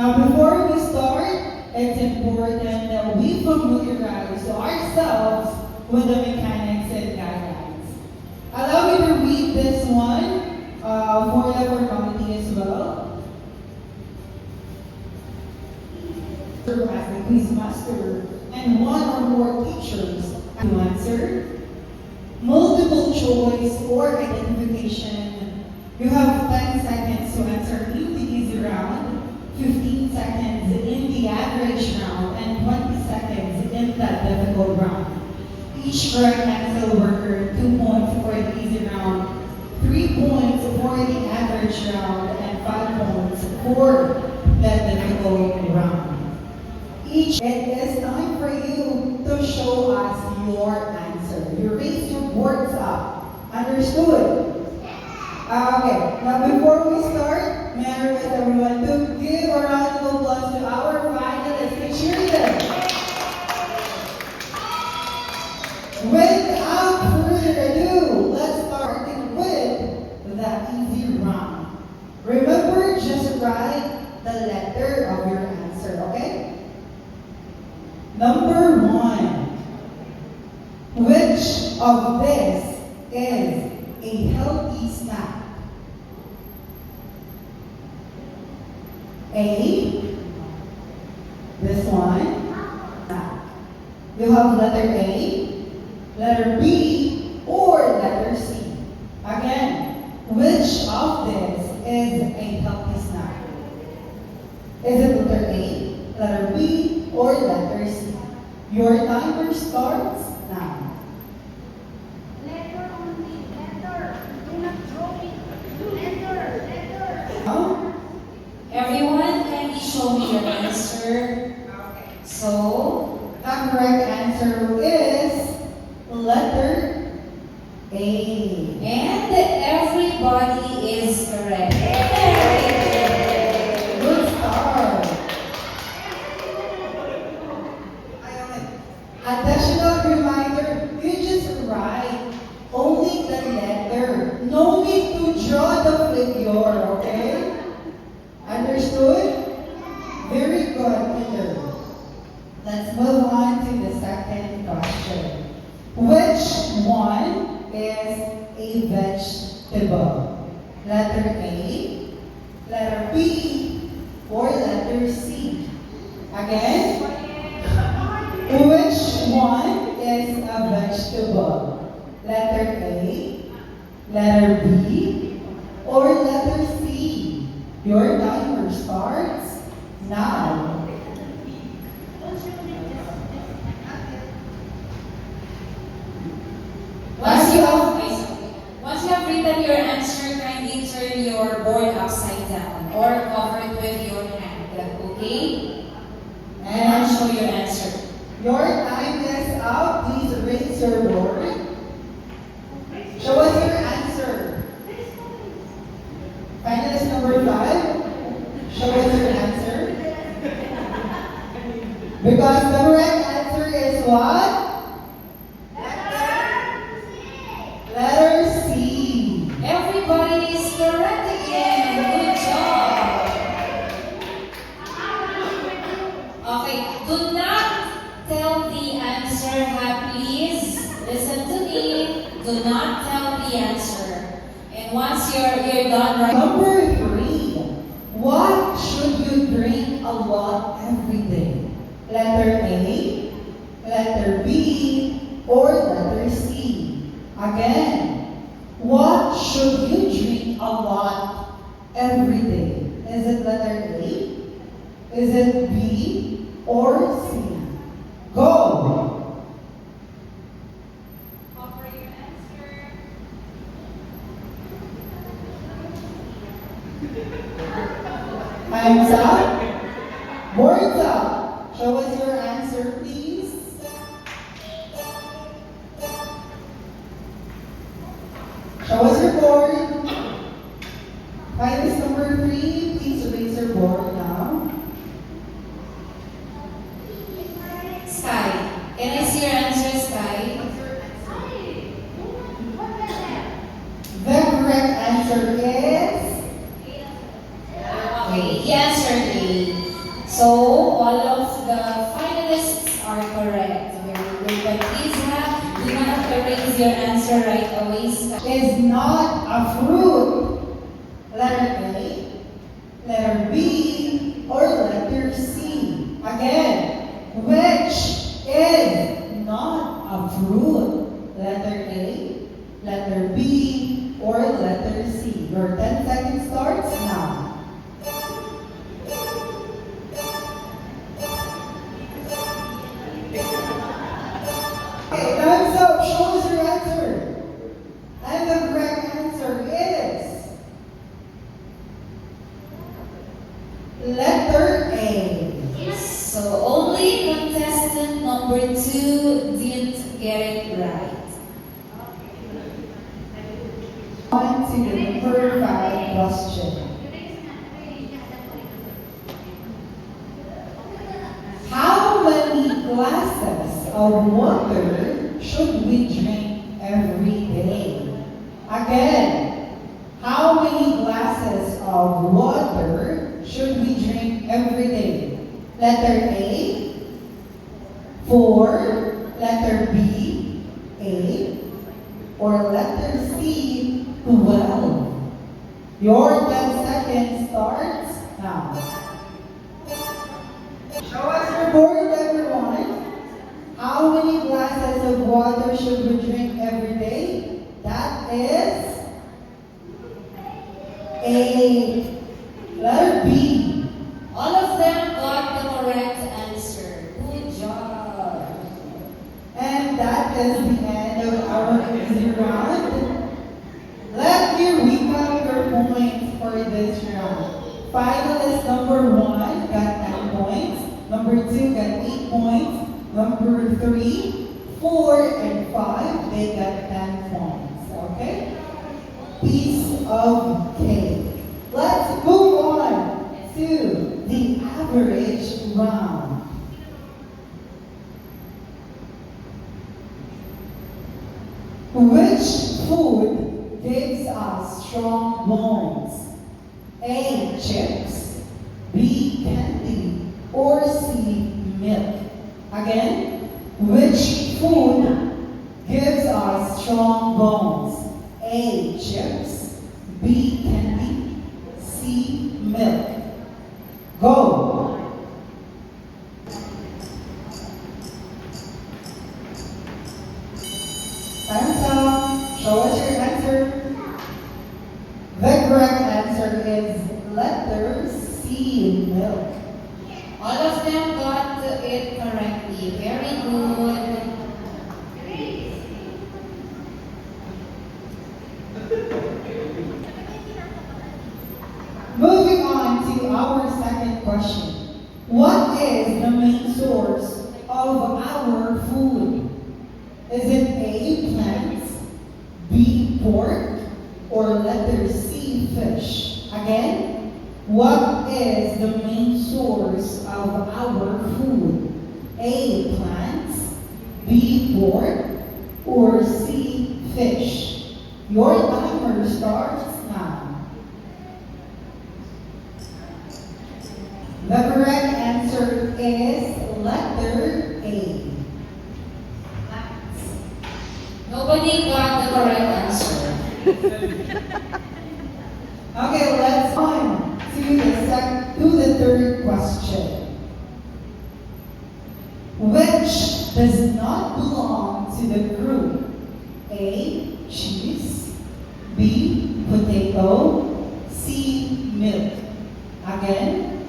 Now, before we start, it's important that we familiarize ourselves with the mechanics and guidelines. Allow me to read this one for the formality as well. As the quiz master and one or more teachers to answer. Multiple choice or identification. You have 10 seconds to answer in the easy round, 15 seconds in the average round, and 20 seconds in the difficult round. Each correct answer will earn 2 points for the easy round, 3 points for the average round, and 5 points for the difficult round. It is time for you to show us your answer. You raise your boards up. Understood? Okay, now before we start, may I request everyone to give a round of applause to our finalists and cheerleaders. Without further ado, let's start with the easy round. Remember, just write the letter of your answer, okay? Number 1. Which of this is a healthy snack? A. This one. You have letter A, letter B, or letter C. Again, which of this is a healthy snack? Is it letter A, letter B, or letter C? Your timer starts now. Letter only, letter. Do not draw it. Letter. Now, Everyone, kindly show me your answer. So, the correct answer is letter A. and everybody is correct. Good start. Additional reminder, you just write only the letter. No need to draw the figure, okay? Understood? Very good, Peter. Let's move on to the second question. Which one is a vegetable? Letter A, letter B, or letter C? Again, which one is a vegetable? Letter A, letter B, or letter C? Your timer starts now. Once you have written your answer, kindly turn your board upside down or cover it with your hand. Okay? And show your answer. Your time is up. Please raise your board. Show us your answer. Finalist number 5. Show us your answer. Because the correct answer is what? Letter C. Everybody is correct again. Good job. Okay, do not tell the answer, please. Listen to me. Do not tell the answer. And once you're done, right? Number 3. What should you drink a lot every day? Letter A, letter B, or letter C? Again, what should you drink a lot every day? Is it letter A? Is it B or C? Go! Offer your answer. Time's up. Board's up. Show us your answer, please. Show us your board. Finalist number 3, please raise your board now. Sky. Can I see your answer, Sky? The correct answer is Okay, the answer A. So, all of the finalists are correct. Very good. But please do not erase your answer right away. Is not a fruit. Letter A, letter B, or letter C. Again, which is not a fruit? Letter A, letter B, or letter C. Your 10 seconds starts now. Okay, time's up. Show us your answer. And the correct answer is letter A. So, only contestant number 2 didn't get it right. On to the number 5 question. How many glasses of water should we drink every day? Again, how many glasses of water should we drink every day? Letter A, 4, letter B, 8, or letter C, 12. Your 10 seconds starts now. Show us your board, everyone. How many glasses of water should we drink every day? That is A. Letter B. All of them got the correct answer. Good job. And that is the end of our easy round. Let me recap your points for this round. Finalist number 1 got 9 points. Number 2 got 8 points. Number 3, 4, and 5, they got 10 points. Okay? Piece of cake. Let's move on to the average round. Which food gives us strong bones? A. Chips, B. Candy, or C. Milk. Again, which food gives us strong bones? A. Chips, B. Candy, C. Milk. Go! Time's up. Show us your answer. The correct answer is letter C. Milk. All of them got it correctly. Very good. Moving on to our second question. What is the main source of our food? Is it A, plants, B, pork, or letter C, fish? Again, what is the main source of our food? A, plants, B, pork, or C, fish? Your timer starts now. The correct answer is letter A. Nobody got the correct answer. Okay, let's on to the third question. Which does not belong to the group? A, cheese, B, potato, C, milk. Again,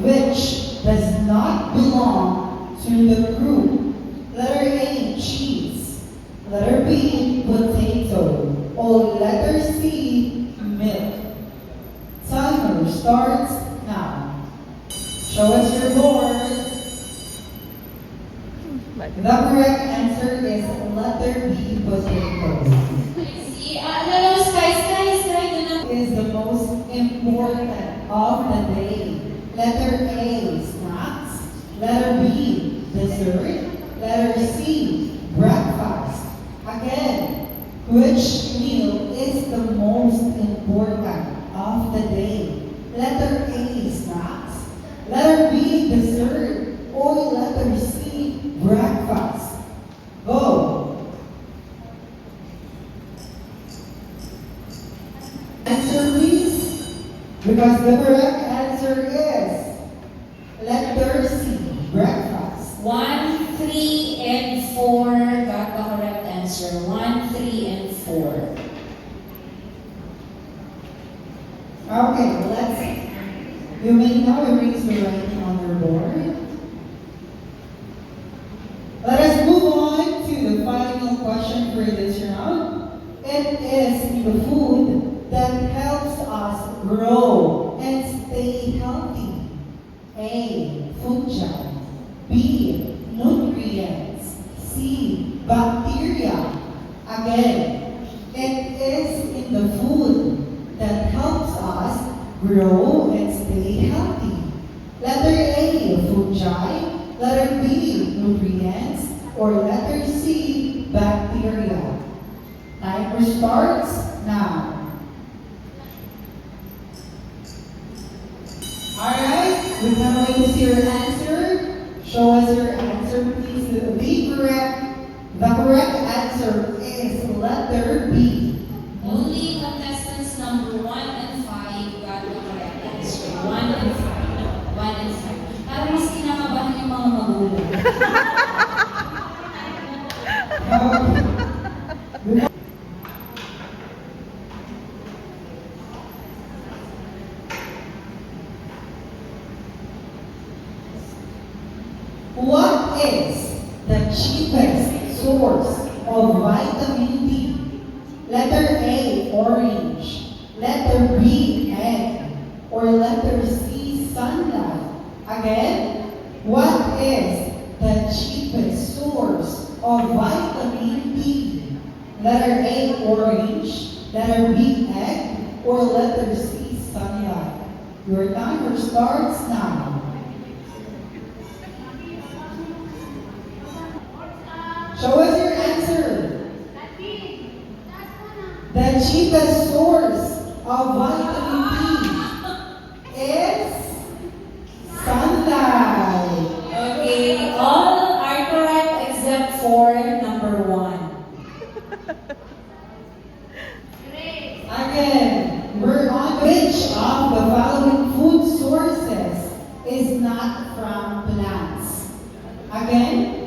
which does not belong to the group? Letter A, cheese. Letter B, potato. Or letter C, milk. Timer starts now. Show us your board. The correct answer is letter B, potato. See, no, Sky, do not. Is the most important of the day. Letter A, snacks. Letter B, dessert. Letter C, breakfast. Again, which meal is the most important of the day? Letter A, snacks. Letter B, dessert? Or letter C, breakfast? Go. Answer please. Because the correct answer is letter C, breakfast. 1, 3, and 4 got the correct answer. 1, 3, and 4. Okay, you may now erase the writing on your board. Let us move on to the final question for this round. It is the food that helps us grow and stay healthy. A, fungi. B, nutrients. C, bacteria. Again, it is in the food that helps us grow and stay healthy. Letter A, fungi. Letter B, nutrients. Or letter C, bacteria. Timer starts now. Alright, we can't wait to see your answer. Show us your answer, please. The correct answer is letter B. Only contestants number 1 and 5 got the correct answer. 1 and 5. 1 and 5. Parang mas kinakabahan yung mga magulang. What is the cheapest source of vitamin D? Letter A, orange. Letter B, egg. Or letter C, sunlight. Again, what is the cheapest source of vitamin D? Letter A, orange. Letter B, egg. Or letter C, sunlight. Your timer starts now. Show us your answer. The cheapest source of vitamin D is sunlight. Okay, all are correct except for number 1. Again, we're on which of the following food sources is not from plants? Again,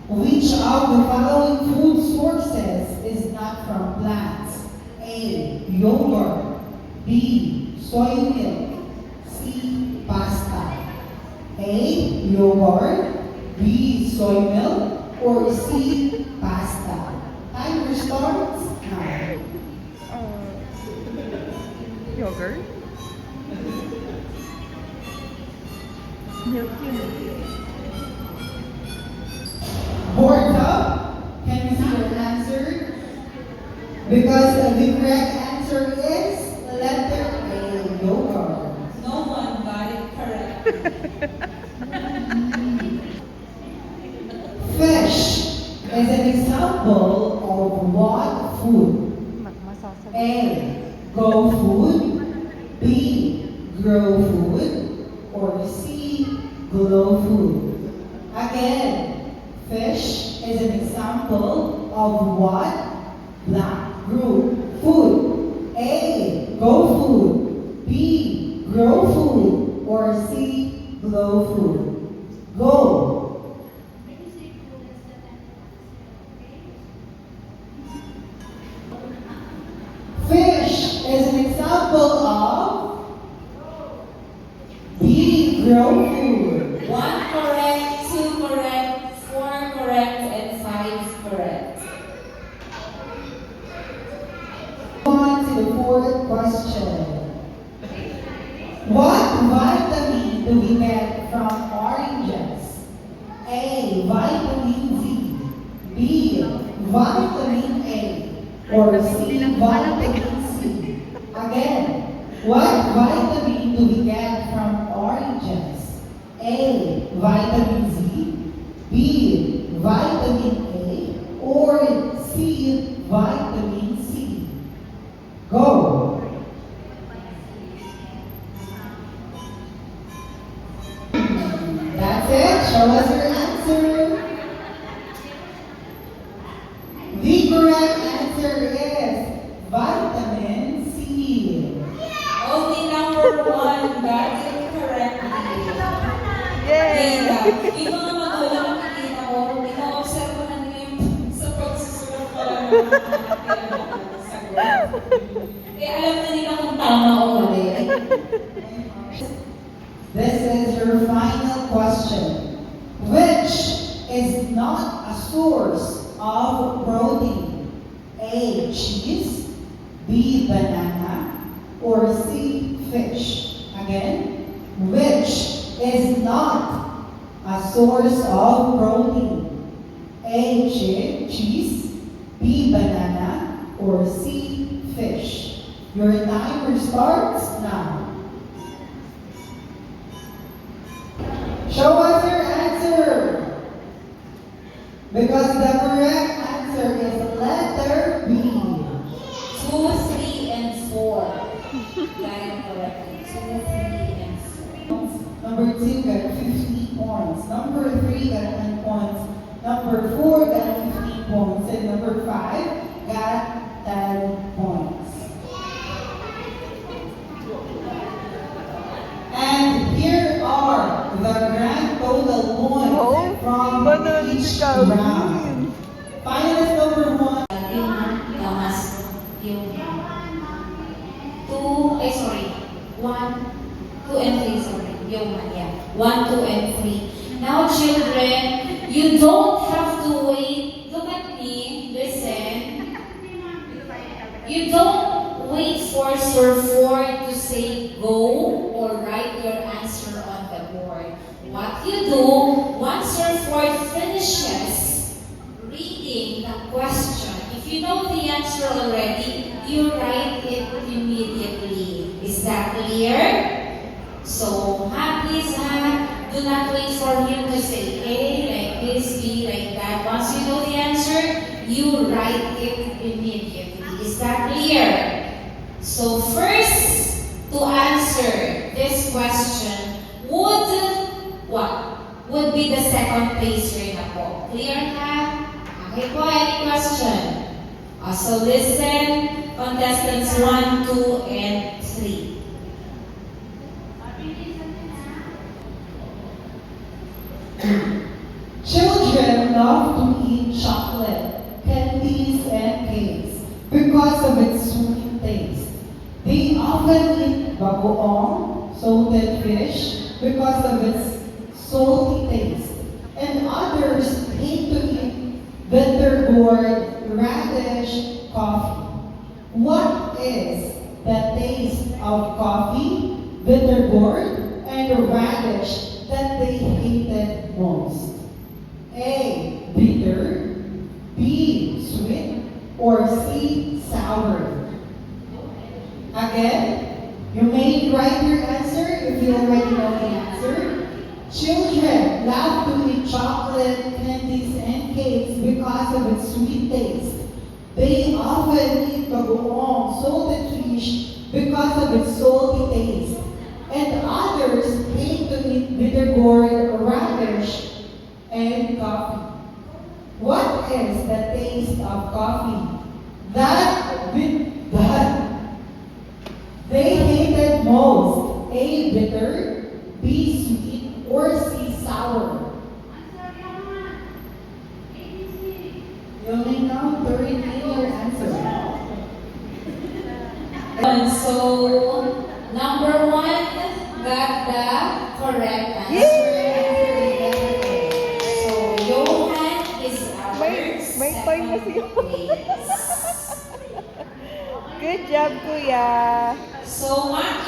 which of the following food sources is not from plants? A, yogurt. B, soy milk. C, pasta. A, yogurt. B, soy milk. Or C, pasta. Timer starts now. Yogurt? Milk yun. Boards up. Can you see your answer? Because the correct answer is letter A, yogurt. No one got it correct. Fish is an example of what food? Masasag. A, go food. B, grow food. Or C, glow food. Again, fish is an example of what? Black group food. A, go food. B, grow food. Or C, glow food. Go. Fish is an example of B, grow food. 1 correct, 2 correct, 4 correct, and 5 correct. On to the fourth question. What vitamin do we get from oranges? A, vitamin Z. B, vitamin A. Or C, vitamin C. Again, what vitamin do we get from oranges? A, vitamin Z. B, vitamin A. Or C, vitamin C. Go. it. Show us your answer. The correct answer is vitamin C. Only number one got it correctly. Yay! Yung mga magulang nakikita ko, ina-observahan nila yung sa pagsusulat ko lang ng mga sagot. Eh, alam na nila kung tama o mali. This is your final question. Which is not a source of protein? A. Cheese, B. Banana, or C. Fish? Again, which is not a source of protein? A. Cheese, B. Banana, or C. Fish? Your timer starts now. Show us your answer. Because the correct answer is letter B. 2, 3, and 4. Got it correctly. 2, 3, and 4. Number 2 got 50 points. Number 3 got 10 points. Number 4 got 15 points. And number 5 got 10 points. And here are the grand total points Oh, from banana each si round. Calvin. Finalist number 1. Yung mas, yung 2, ay sorry, 1, 2, and 3, sorry, yung yeah, 1, 2, and 3. Now children, you don't have to wait, look at me, listen. You don't wait for Sir Ford to say go or write your answer on the board. What you do, once Sir Ford finishes reading the question, if you know the answer already, you write it immediately. Is that clear? So, please, do not wait for him to say A like this, B like that. Once you know the answer, you write it immediately. Is that clear? So, first, to answer this question, would be the second placer na po. Clear na? Okay po, any question? So listen, contestants 1, 2, and 3. Children love to eat chocolate, candies, and cakes because of its sweet taste. They often eat bagoong, salted fish, because of its salty taste. And others hate to eat bitter gourd, radish, coffee. What is the taste of coffee, bitter gourd, and radish that they hated most? A. Bitter, B. Sweet, or C. Sour? Again, you may write your answer if you already know the answer. Children love to eat chocolate, candies, and cakes because of its sweet taste. They often eat bagoong, salted fish, because of its salty taste. And others hate to eat bitter gourd, radish, and coffee. What is the taste of coffee that they hated most? A. Bitter, B. Sweet, or C. Sour? You may now repeat your answer. And so, number 1 got the correct answer. So, Johan is our May time na siya. second place. Good job, Kuya. So, Maki